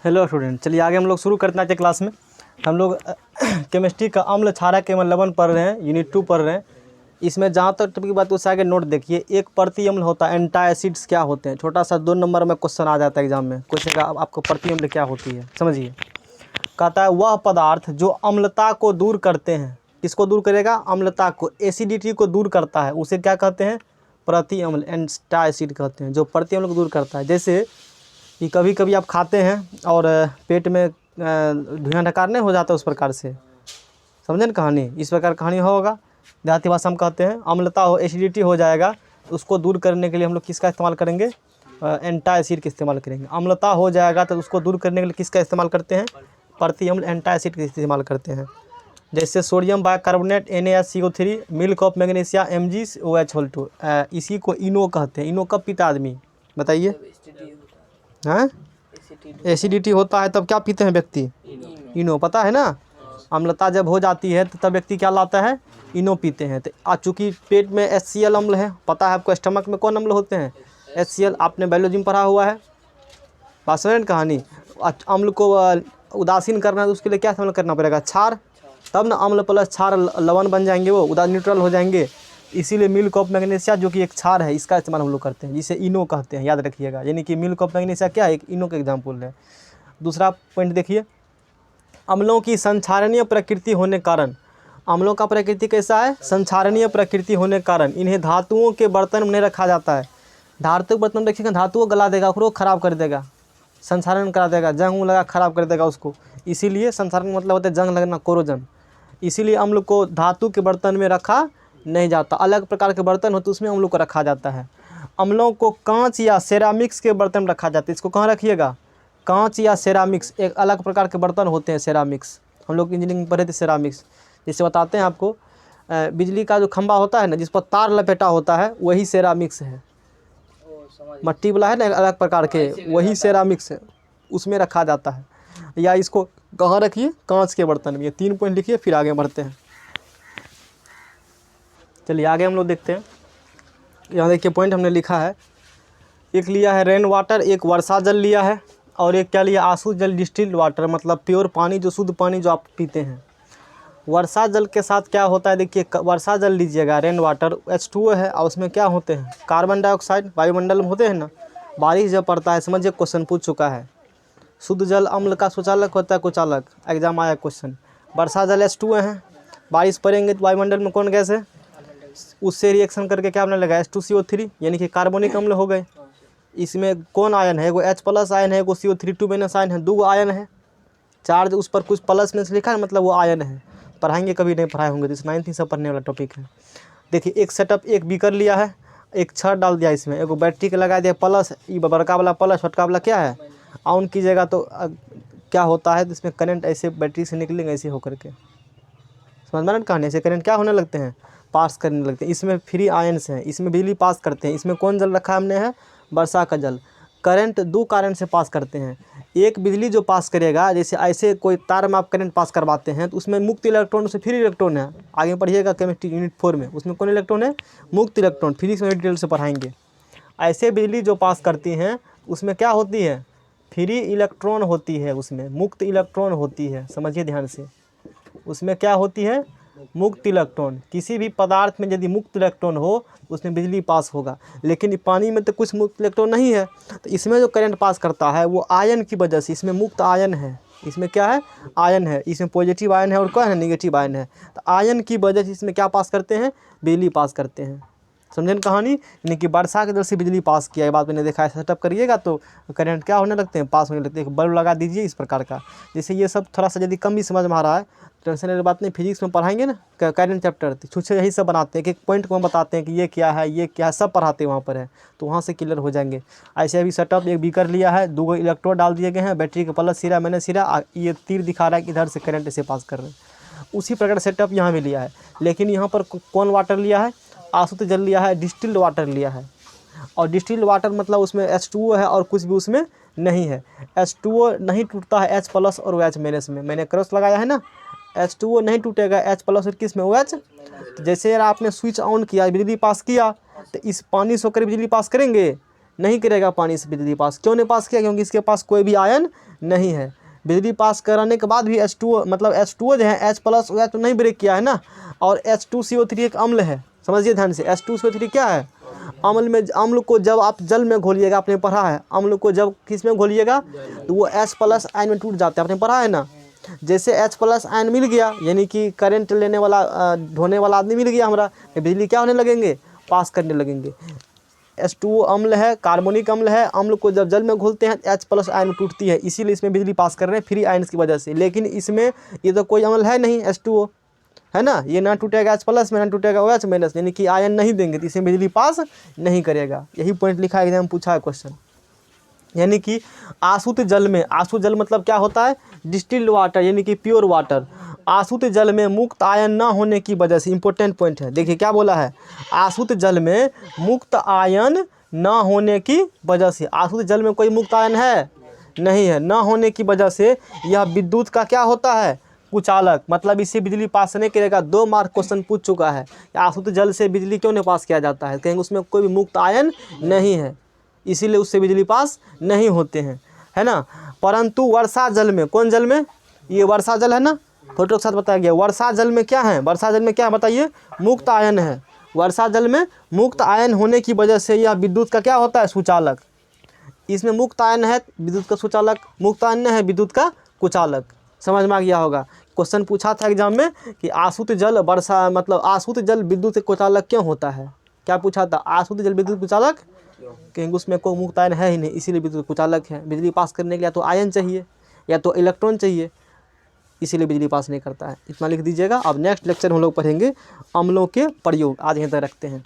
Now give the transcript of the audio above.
Hello student, चलिए आगे हम लोग शुरू करते हैं आज के क्लास में। हम लोग केमिस्ट्री का अम्ल क्षारक एवं लवण पढ़ रहे हैं, यूनिट 2 पढ़ रहे हैं। इसमें जहाँ तक टॉपिक की बात उससे आगे नोट देखिए। एक प्रति अम्ल होता है, एंटी एसिड्स क्या होते हैं। छोटा सा 2 नंबर में क्वेश्चन आ जाता है एग्जाम में, क्वेश्चन का आपको प्रति अम्ल क्या होती है समझिए। कहता है वह पदार्थ जो अम्लता को दूर करते हैं। किसको दूर करेगा? अम्लता को, एसिडिटी को दूर करता है, उसे क्या कहते हैं? प्रति अम्ल, एंटी एसिड कहते हैं, जो प्रति अम्ल को दूर करता है। जैसे कि कभी कभी आप खाते हैं और पेट में धुआं ढकारने हो जाता है, उस प्रकार से समझे ना कहानी। इस प्रकार कहानी होगा, देहाती भाषा में कहते हैं। अम्लता हो, एसिडिटी हो जाएगा, तो उसको दूर करने के लिए हम लोग किसका इस्तेमाल करेंगे? एंटी एसिड का इस्तेमाल करेंगे। अम्लता हो जाएगा तो उसको दूर करने के लिए किसका इस्तेमाल करते हैं? प्रति अम्ल, एंटी एसिड का इस्तेमाल करते हैं। जैसे sodium bicarbonate NaCO3, milk of magnesia MgOH2, इसी को इनो कहते हैं। इनो कब पीता आदमी बताइए? हैं? एसिडिटी होता है तब क्या पीते हैं व्यक्ति? इनो, पता है ना। अम्लता जब हो जाती है तो तब व्यक्ति क्या लाता है? इनो पीते हैं। तो चूँकि पेट में HCl अम्ल है, पता है आपको स्टमक में कौन अम्ल होते हैं? HCl, आपने बायोलॉजी में पढ़ा हुआ है। बात समझ रहे कहानी। अम्ल को उदासीन करना है तो उसके लिए क्या इस्तेमाल करना पड़ेगा? क्षार, तब ना अम्ल प्लस क्षार लवण बन जाएंगे, वो न्यूट्रल हो जाएंगे। इसीलिए मिल्क ऑफ मैग्नीशिया जो कि एक क्षार है, इसका इस्तेमाल हम लोग करते हैं, जिसे इनो कहते हैं, याद रखिएगा। यानी कि मिल्क ऑफ मैग्नीशिया क्या है? एक इनो का एग्जाम्पल है। दूसरा पॉइंट देखिए, अम्लों की संक्षारणीय प्रकृति होने कारण। अम्लों का प्रकृति कैसा है? संक्षारणीय प्रकृति होने कारण इन्हें धातुओं के बर्तन में नहीं रखा जाता है। धातु बर्तन में रखिएगा, धातुओं गला देगा, उसको खराब कर देगा, संक्षारण करा देगा, जंग लगा खराब कर देगा उसको। इसीलिए संक्षारण मतलब होता है जंग लगना, कोरोजन। इसीलिए अम्ल को धातु के बर्तन में रखा नहीं जाता। अलग प्रकार के बर्तन होते उसमें अम्लों को रखा जाता है। अम्लों को कांच या सेरामिक्स के बर्तन में रखा जाता है। इसको कहाँ रखिएगा? कांच या सेरामिक्स, एक अलग प्रकार के बर्तन होते हैं सेरामिक्स। हम लोग इंजीनियरिंग में पढ़े थे सेरामिक्स। जैसे बताते हैं आपको, बिजली का जो खंभा होता है ना, जिस पर तार लपेटा होता है, वही सेरामिक्स है। मट्टी वाला है ना अलग प्रकार के, वही सेरामिक्स है, उसमें रखा जाता है। या इसको कहाँ रखिए? कांच के बर्तन में। ये 3 पॉइंट लिखिए, फिर आगे बढ़ते हैं। चलिए आगे हम लोग देखते हैं। यहाँ देखिए पॉइंट हमने लिखा है, एक लिया है रेन वाटर, एक वर्षा जल लिया है, और एक क्या लिया? आंसू जल, डिस्टिल्ड वाटर, मतलब प्योर पानी, जो शुद्ध पानी जो आप पीते हैं। वर्षा जल के साथ क्या होता है? देखिए वर्षा जल लीजिएगा, रेन वाटर, H2O है, और उसमें क्या होते हैं? कार्बन डाइऑक्साइड, वायुमंडल में होते हैं ना। बारिश जब पड़ता है, समझिए क्वेश्चन पूछ चुका है। शुद्ध जल अम्ल का सुचालक होता है, कुचालक, एग्जाम आया क्वेश्चन। वर्षा जल H2O है, बारिश पड़ेंगे तो वायुमंडल में कौन गैस है? उससे रिएक्शन करके क्या बनने लगा? H2CO3, यानी कि कार्बनिक अम्ल हो गए। इसमें कौन आयन है? एगो H+ आयन है, एगो CO3 2- आयन है, 2 आयन है। चार्ज उस पर कुछ प्लस में लिखा है, मतलब वो आयन है। पढ़ाएंगे, कभी नहीं पढ़ाए होंगे, तो 9th ही सब पढ़ने वाला टॉपिक है। देखिए एक सेटअप, एक बीकर लिया है, एक छड़ डाल दिया इसमें, एगो बैटरी के लगा दिया प्लस, ये बड़का वाला प्लस, छोटका वाला क्या है? ऑन कीजिएगा तो क्या होता है? तो इसमें करंट ऐसे बैटरी से निकलेंगे, ऐसे होकर के, समझ में ना कहानी। ऐसे करंट क्या होने लगते हैं? पास करने लगते हैं। इसमें फ्री आयन्स हैं, इसमें बिजली पास करते हैं। इसमें कौन जल रखा हमने है? वर्षा का जल। करंट 2 कारण से पास करते हैं। एक बिजली जो पास करेगा, जैसे ऐसे कोई तार में आप करंट पास करवाते हैं, तो उसमें मुक्त इलेक्ट्रॉन से फ्री इलेक्ट्रॉन है। आगे पढ़िएगा केमिस्ट्री यूनिट 4 में, उसमें कौन इलेक्ट्रॉन है? मुक्त इलेक्ट्रॉन। फिजिक्स में डिटेल से पढ़ाएंगे। ऐसे बिजली जो पास करती हैं उसमें क्या होती है? फ्री इलेक्ट्रॉन होती है, उसमें मुक्त इलेक्ट्रॉन होती है। समझिए ध्यान से, उसमें क्या होती है? मुक्त इलेक्ट्रॉन। किसी भी पदार्थ में यदि मुक्त इलेक्ट्रॉन हो उसमें बिजली पास होगा। लेकिन पानी में तो कुछ मुक्त इलेक्ट्रॉन नहीं है, तो इसमें जो करंट पास करता है वो आयन की वजह से। इसमें मुक्त आयन है, इसमें क्या है? आयन है। इसमें पॉजिटिव आयन है और क्या है? नेगेटिव आयन है। तो आयन की वजह से इसमें क्या पास करते हैं? बिजली पास करते हैं। समझे ना कहानी। यानी कि वर्षा के जल से बिजली पास किया, ये बात मैंने देखा है। सेटअप करिएगा तो करंट क्या होने लगते हैं? पास होने लगते हैं। एक बल्ब लगा दीजिए इस प्रकार का। जैसे ये सब थोड़ा सा यदि कम भी समझ में आ रहा है, टेंशन वाली बात नहीं, फिजिक्स में पढ़ाएंगे ना करंट चैप्टर, तो छुच्छे यही सब बनाते हैं, एक पॉइंट को हम बताते हैं कि ये क्या है, ये क्या है, सब पढ़ाते हैं वहाँ पर है, तो वहाँ से क्लियर हो जाएंगे। ऐसे अभी सेटअप, एक बीकर लिया है, 2 इलेक्ट्रोड डाल दिए गए हैं, बैटरी के प्लस सिरा मैंने सिरा, ये तीर दिखा रहा है कि इधर से करंट से पास कर रहे हैं। उसी प्रकार सेटअप यहाँ भी लिया है, लेकिन यहाँ पर कौन वाटर लिया है? आसुत जल लिया है, डिस्टिल्ड वाटर लिया है। और डिस्टिल्ड वाटर मतलब उसमें H2O है और कुछ भी उसमें नहीं है। H2O नहीं टूटता है H+ और OH- में। मैंने क्रॉस लगाया है ना, H2O नहीं टूटेगा H+ और किस में? OH। तो जैसे यार आपने स्विच ऑन किया, बिजली पास किया, तो इस पानी से होकर बिजली पास करेंगे नहीं करेगा पानी से बिजली पास। क्यों नहीं पास किया? क्योंकि इसके पास कोई भी आयन नहीं है। बिजली पास कराने के बाद भी H2O मतलब H2O जो है H प्लस OH तो नहीं ब्रेक किया है ना, और H2CO3 एक अम्ल है, समझिए ध्यान से। H2CO3 क्या है? अम्ल में, अम्ल को जब आप जल में घोलिएगा, आपने पढ़ा है, अम्ल को जब किस में घोलिएगा तो वो H प्लस आयन में टूट जाता है, आपने पढ़ा है ना। जैसे H प्लस आयन मिल गया, यानी कि करंट लेने वाला ढोने वाला आदमी मिल गया हमरा, तो बिजली क्या होने लगेंगे? पास करने लगेंगे। H2O अम्ल है, कार्बोनिक अम्ल है, अम्ल को जब जल में घोलते हैं H प्लस आयन में टूटती है, इसीलिए इसमें बिजली पास कर रहे हैं फ्री आयन्स की वजह से। लेकिन इसमें ये तो कोई अम्ल है नहीं, H2O है ना, ये ना टूटेगा H प्लस में, ना टूटेगा OH माइनस, यानी कि आयन नहीं देंगे तो इसमें बिजली पास नहीं करेगा। यही पॉइंट लिखा है, एग्जाम पूछा है क्वेश्चन। यानी कि आशुद्ध जल में, आशुद्ध जल मतलब क्या होता है? डिस्टिल्ड वाटर, यानी कि प्योर वाटर। आशुद्ध जल में मुक्त आयन ना होने की वजह से, इंपॉर्टेंट पॉइंट है, देखिए क्या बोला है, आशुद्ध जल में मुक्त आयन ना होने की वजह से। आशुद्ध जल में कोई मुक्त आयन है नहीं है, ना होने की वजह से यह विद्युत का क्या होता है? कुचालक, मतलब इससे बिजली पास नहीं करेगा। 2 मार्क क्वेश्चन पूछ चुका है, आशुद्ध जल से बिजली क्यों नहीं पास किया जाता है? कहेंगे उसमें कोई भी मुक्त आयन नहीं है, इसीलिए उससे बिजली पास नहीं होते हैं, है ना। परंतु वर्षा जल में, कौन जल में? ये वर्षा जल है ना, फोटो के साथ बताया गया। वर्षा जल में क्या है? वर्षा जल में क्या है बताइए? मुक्त आयन है। वर्षा जल में मुक्त आयन होने की वजह से यह विद्युत का क्या होता है? सुचालक। इसमें मुक्त आयन है, विद्युत का सुचालक, मुक्त आयन है, विद्युत का कुचालक। समझ में आ गया होगा। क्वेश्चन पूछा था एग्जाम में कि आशुद्ध जल वर्षा मतलब आशुद्ध जल विद्युत कुचालक क्यों होता है? क्या पूछा था? आशुद्ध जल विद्युत कुचालक, क्योंकि उसमें कोई मुक्त आयन है ही नहीं, इसीलिए विद्युत कुचालक है। बिजली पास करने के लिए या तो आयन चाहिए या तो इलेक्ट्रॉन चाहिए, इसीलिए बिजली पास नहीं करता है। इतना लिख दीजिएगा। अब नेक्स्ट लेक्चर हम लोग पढ़ेंगे अम्लों के प्रयोग। आज यहीं तक रखते हैं।